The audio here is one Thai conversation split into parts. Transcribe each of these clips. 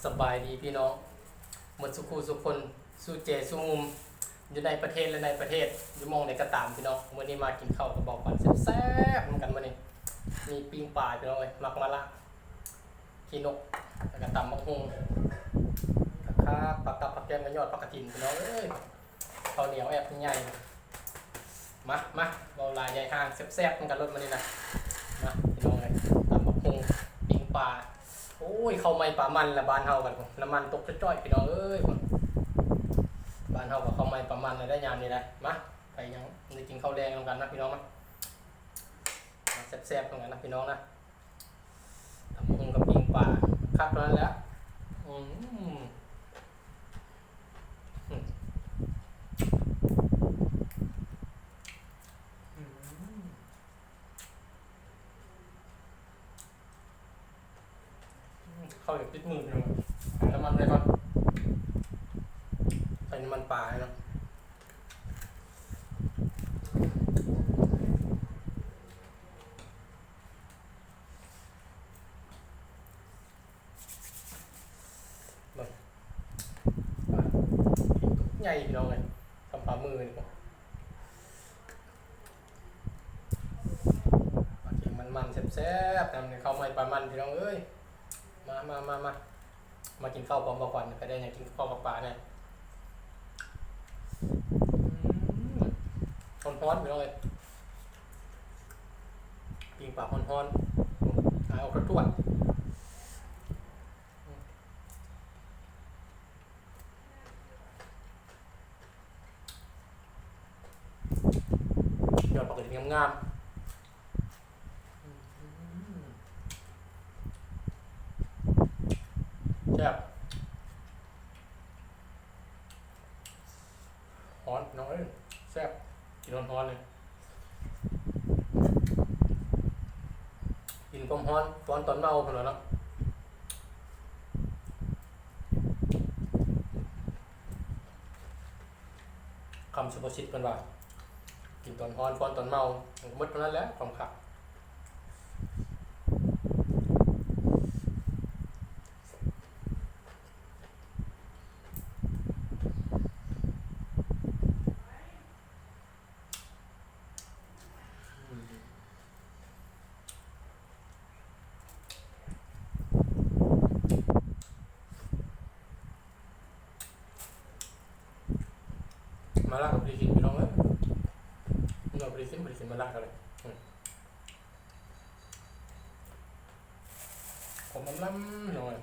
สบายดีพี่น้องหมดสุขูสุคนสู้เจสู้มุมอยู่ในประเทศและในประเทศอยู่มองในกระตามพี่น้องวันนี้มากินข้าวกับบอกปันแซ่บๆเหมือนกันวันนี้มีปิ้งปลาพี่น้องเลยมักมะละขี้นกแล้วก็ตำมะฮุ่งครับปักตับปักแกมกระยอดปักกระถินพี่น้องเอ้ยข้าวเหนียวแอบใหญ่มาเบาลายใหญ่ห้างแซ่บๆเหมือนกันรถมานี่นะมาพี่น้องเลยตำมะฮุ่งปิ้งปลาโอ้ยเข้าไม่ปลามันละบ้านเฮากันน้ำมันตกจ้อยๆพี่น้องเอ้ยบ้านเฮากับเข้าไม่ปลามันได้ยามนี้แหละมาไปยังได้กินข้าวแดงเหมือนกันนะพี่น้องนะแซ่บๆเหมือนกันนะพี่น้องนะทำมุงกับปิ้งปลาคักตอนนั้นแล้วเข้าอย่างติดมือพี่น้องน้ำมันเลยก่อนใส่น้ำมันปลาเนาะใหญ่พี่น้องเลยทำปลามือนี่ก็ปลาเค็มมันแซ่บๆทำในข้าวไม่ปลามันพี่น้องเอ้ยมากินข้าวพร้อมกันไปได้ยังกินข้าวกับปลาเนี่ยร้อนๆพี่น้องเลยกินปลาร้อนๆเอากระตุ้นยอดปลากระดิ่งงามๆแซ่บร้อนน้องเอ้ยแซ่บกินร้อนๆเลยกินความร้อนตอนเมาคนละเนาะคำสุภาษิตกันว่ากินตอนร้อนตอนเมาหมดเท่านั้นแหละความขับมาล่ากับปริซินพี่น้องเอ้ยเราปริซินมาล่ากันเลยผมน้ำหน่อย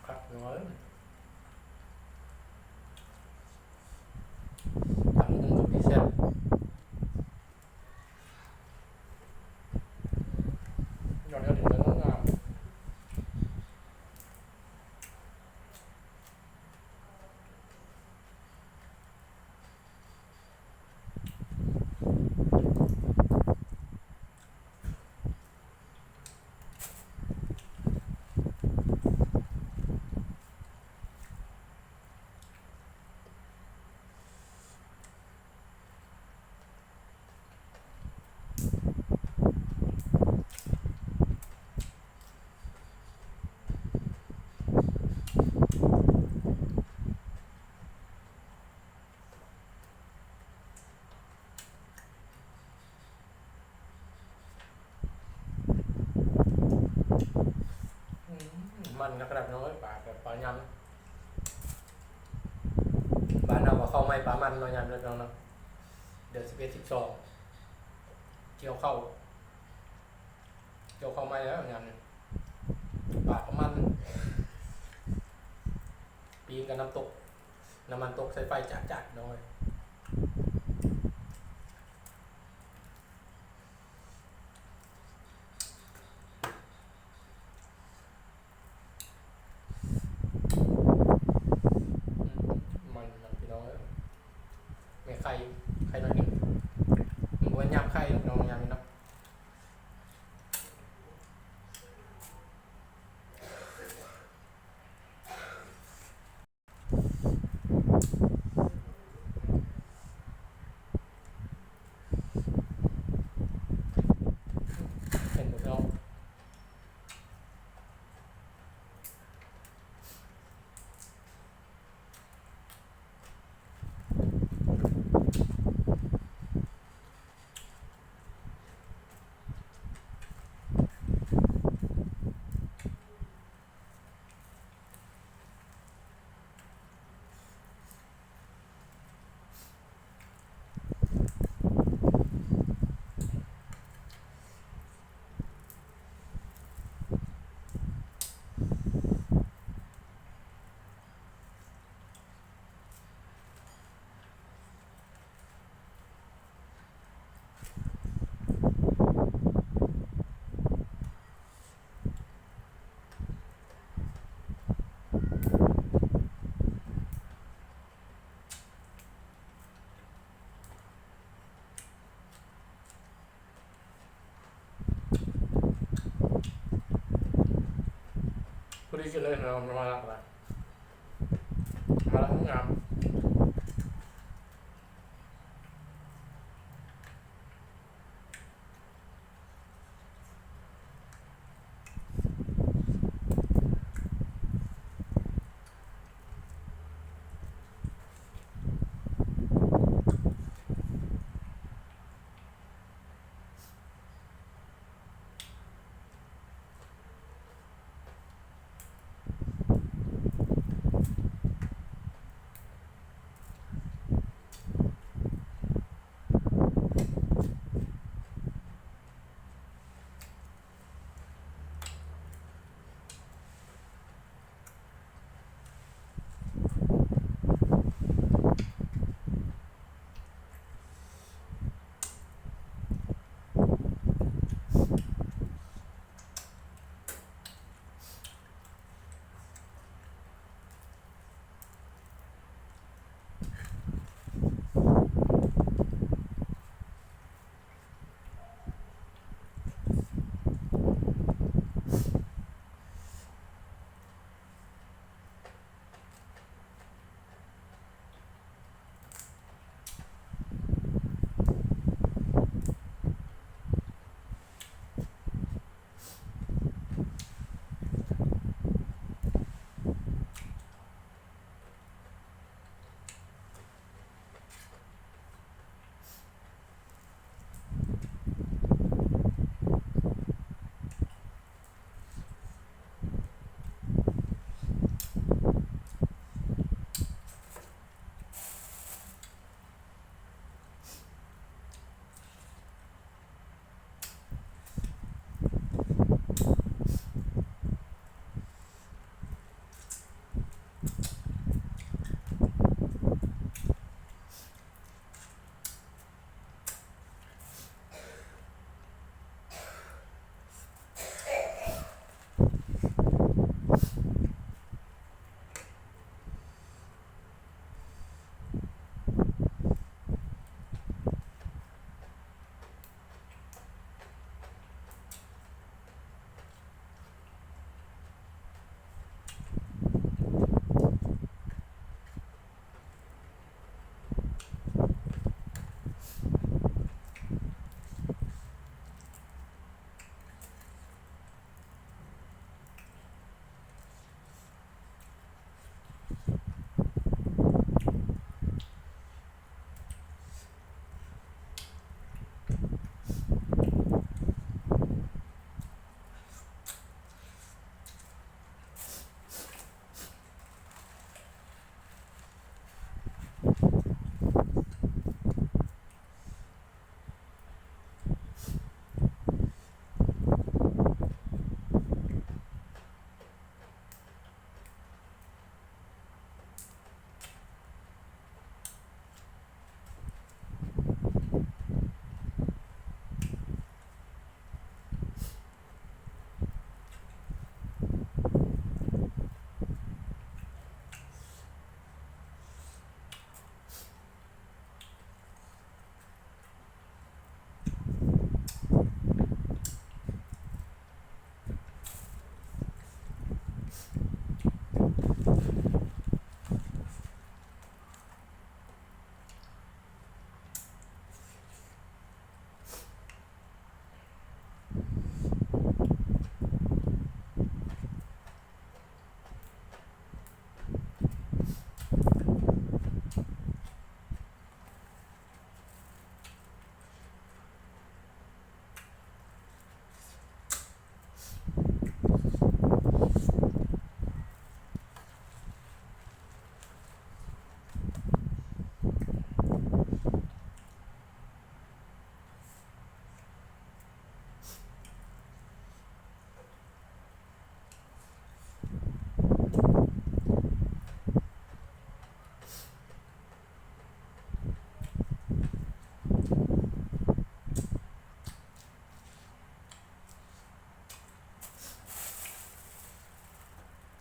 ครับน้อยทำมุ้งกับพี่แซ่บยอดถึงแล้วงามมันขนาดน้อยปลาแบบปลายำบ้านเราก็เข้าไม่ปลามันเรายำเลยน้องเนาะเดือน11 12เกี่ยวเข้าไม่แล้วยำปลาประมาณปีนกับน้ำตกน้ำมันตกใส่ไฟจัดน้อยมันพี่น้องไม่ไข่น้อยนึงมันวนยำไข่น้องยำนี่เนาะ กันเลยเรามาละมาละงาม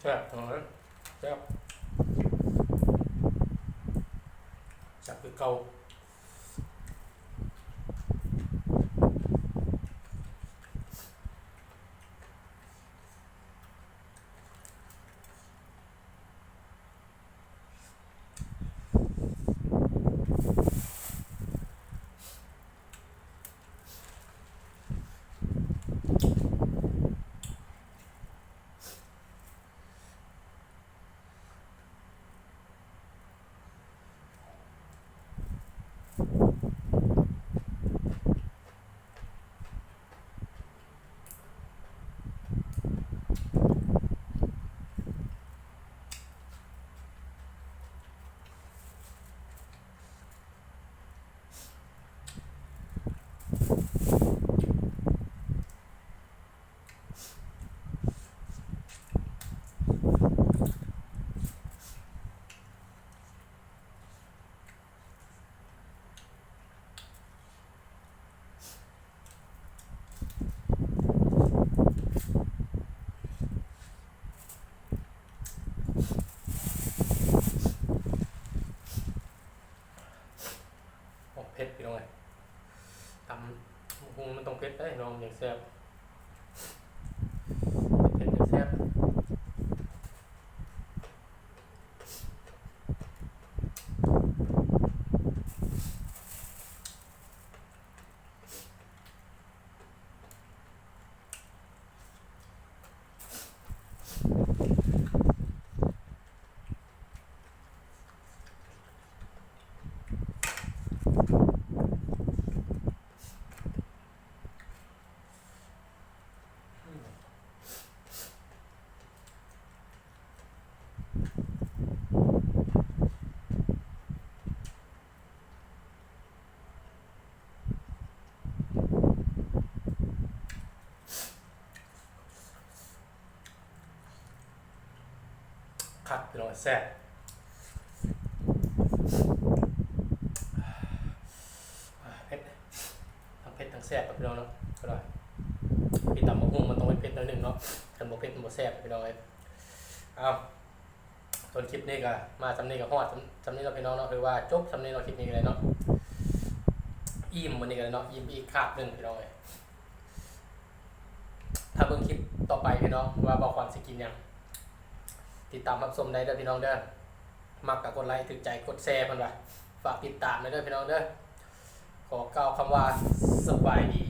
แซ่บตรงนั้นแซ่บแซ่บคือเก่า ผ็ดได้น้องอย่างแซ่บเผ็ดอย่างแซ่บคักพี่น้องแซ่บเผ็ดทั้งเผ็ดทั้งแซ่บพี่น้องเนาะก็ได้พี่ตำบักหุ่งมันต้องเป็นเผ็ดหน่อยหนึ่งเนาะคันบ่เผ็ดมันบ่แซ่บพี่น้องเอ้ยเอาส่วนคลิปนี้ก็มาสำนี้กับฮอดสำนี้เราพี่น้องเนาะคือว่าจบสำนี้เราคลิปนี้กันเลยเนาะอิ่มวันนี้กันเลยเนาะอิ่มอีกคาบหนึ่งพี่น้องเอ้ยถ้าเบิ่งคลิปต่อไปพี่น้องว่าบอกความสิกินยังติดตามรับชมได้เด้อพี่น้องเด้อมักกับกดไลค์ถึงใจกดแชร์มันว่าฝากติดตามด้วยเด้อพี่น้องเด้อขอกล่าวคำว่าสบายดี